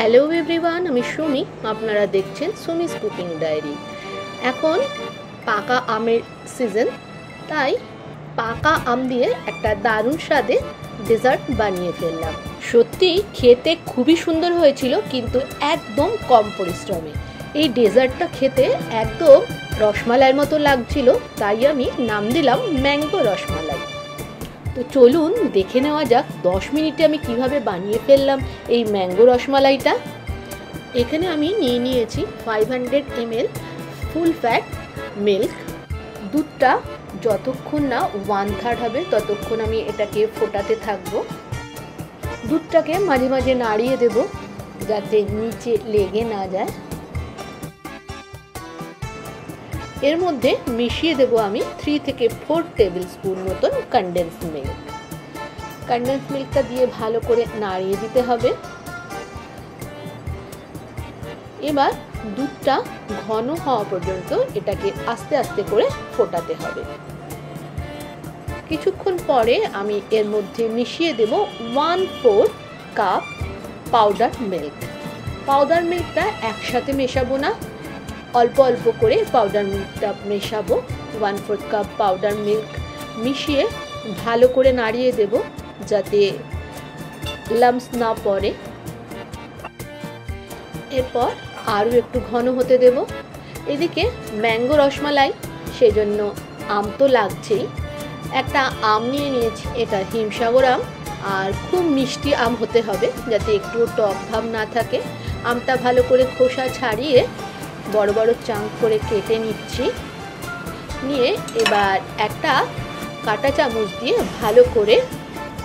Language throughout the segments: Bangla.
হ্যালো এভরিওয়ান, আমি সুমি। আপনারা দেখছেন সুমিস কুকিং ডায়েরি। এখন পাকা আমের সিজন, তাই পাকা আম দিয়ে একটা দারুণ স্বাদে ডেজার্ট বানিয়ে ফেললাম। সত্যি খেতে খুবই সুন্দর হয়েছিল, কিন্তু একদম কম পরিশ্রমে। এই ডেজার্টটা খেতে একদম রসমালাইয়ের মতো লাগছিল, তাই আমি নাম দিলাম ম্যাঙ্গো রসমালাই। তো চলুন দেখে নেওয়া যাক 10 মিনিটে আমি কিভাবে বানিয়ে ফেললাম এই ম্যাঙ্গো রসমালাইটা। এখানে আমি নিয়ে নিয়েছি 500 ml ফুল ফ্যাট মিল্ক। দুধটা যতক্ষণ না 1/3 হবে ততক্ষণ আমি এটাকে ফোটাতে থাকবো। দুধটাকে মাঝে মাঝে নাড়িয়ে দেব যাতে নিচে লেগে না যায়। এর মধ্যে মিশিয়ে দেব আমি 3 থেকে 4 টেবিল স্পুন মতন কনডেন্স মিল্ক। কনডেন্স মিল্কটা দিয়ে ভালো করে নাড়িয়ে দিতে হবে। এবার দুধটা ঘন হওয়া পর্যন্ত এটাকে আস্তে আস্তে করে ফোটাতে হবে। কিছুক্ষণ পরে আমি এর মধ্যে মিশিয়ে দেব 1/4 কাপ পাউডার মিল্ক। পাউডার মিল্কটা একসাথে মেশাবো না, অল্প অল্প করে পাউডার মিল্কটা মেশাবো। 1/4 কাপ পাউডার মিল্ক মিশিয়ে ভালো করে নাড়িয়ে দেব যাতে লাম্পস না পড়ে। এরপর আরও একটু ঘন হতে দেব। এদিকে ম্যাঙ্গো রসমালাই, সেজন্য আম তো লাগছেই। একটা আম নিয়ে নিয়েছি, এটা হিমসাগর আম, আর খুব মিষ্টি আম হতে হবে যাতে একটু টক ভাব না থাকে। আমটা ভালো করে খোসা ছাড়িয়ে বড় বড় চাঙ্ক করে কেটে নিচ্ছি। নিয়ে এবার একটা কাঁটা চামচ দিয়ে ভালো করে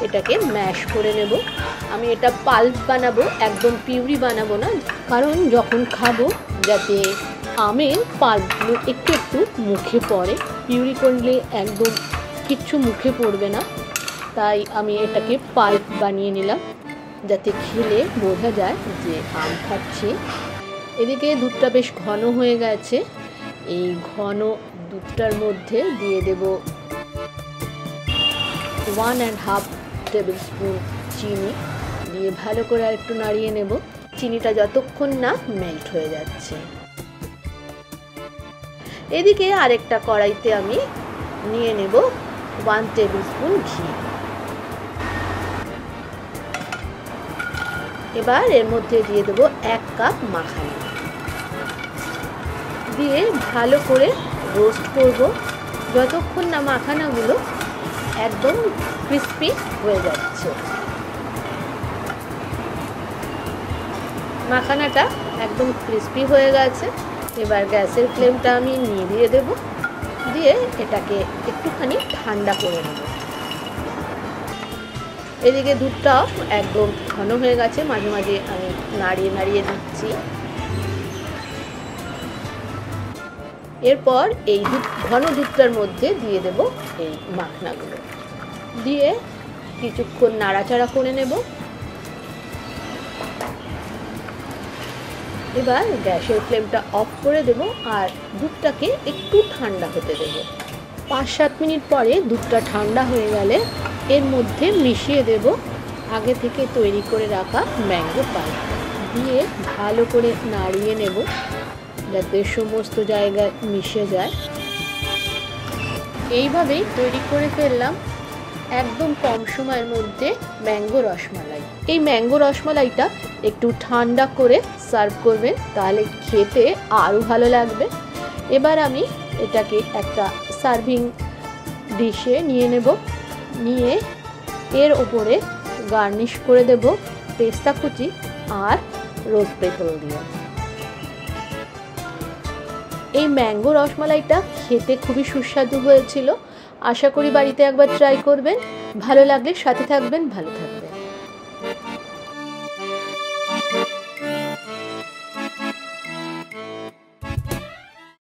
এটাকে ম্যাশ করে নেব। আমি এটা পাল্প বানাবো, একদম পিউরি বানাবো না, কারণ যখন খাবো যাতে আমের পাল্পগুলো একটু একটু মুখে পড়ে। পিউরি করলে একদম কিচ্ছু মুখে পড়বে না, তাই আমি এটাকে পাল্প বানিয়ে নিলাম যাতে খেলে বোঝা যায় যে আম খাচ্ছি। এদিকে দুধটা বেশ ঘন হয়ে গেছে। এই ঘন দুধটার মধ্যে দিয়ে দেব 1.5 টেবিল স্পুন চিনি, দিয়ে ভালো করে আর একটু নাড়িয়ে নেব। চিনিটা যতক্ষণ না মেল্ট হয়ে যাচ্ছে। এদিকে আরেকটা কড়াইতে আমি নিয়ে নেব 1 টেবিল স্পুন ঘি। এবার এর মধ্যে দিয়ে দেব 1 কাপ মাখানা, দিয়ে ভালো করে রোস্ট করব যতক্ষণ না মাখানাগুলো একদম ক্রিস্পি হয়ে যাচ্ছে। মাখানাটা একদম ক্রিস্পি হয়ে গেছে। এবার গ্যাসের ফ্লেমটা আমি নিভিয়ে দেব, দিয়ে এটাকে একটুখানি ঠান্ডা করে নেব। এদিকে দুধটাও একদম ঘন হয়ে গেছে, মাঝে মাঝে আমি নাড়িয়ে নাড়িয়ে দিচ্ছি। এরপর এই ঘন দুধটার মধ্যে দিয়ে দেব এই মাখনাগুলো, দিয়ে কিছুক্ষণ নাড়াচাড়া করে নেব। এবার গ্যাসের ফ্লেমটা অফ করে দেব আর দুধটাকে একটু ঠান্ডা হতে দেব। 5-7 মিনিট পরে দুধটা ঠান্ডা হয়ে গেলে এর মধ্যে মিশিয়ে দেব আগে থেকে তৈরি করে রাখা ম্যাঙ্গো পাল্প, দিয়ে ভালো করে নাড়িয়ে নেব যাতে সমস্ত জায়গায় মিশে যায়। এইভাবেই তৈরি করে ফেললাম একদম কম সময়ের মধ্যে ম্যাঙ্গো রসমালাই। এই ম্যাঙ্গো রসমালাইটা একটু ঠান্ডা করে সার্ভ করবেন, তাহলে খেতে আরও ভালো লাগবে। এবার আমি এটাকে একটা সার্ভিং ডিশে নিয়ে নেব, নিয়ে এর ওপরে গার্নিশ করে দেব পেস্তা কুচি আর রোজ পেপল দিয়ে। এই ম্যাঙ্গো রসমালাইটা খেতে খুবই সুস্বাদু হয়েছিল। আশা করি বাড়িতে একবার ট্রাই করবেন। ভালো লাগলে সাথে থাকবেন, ভালো থাকবেন।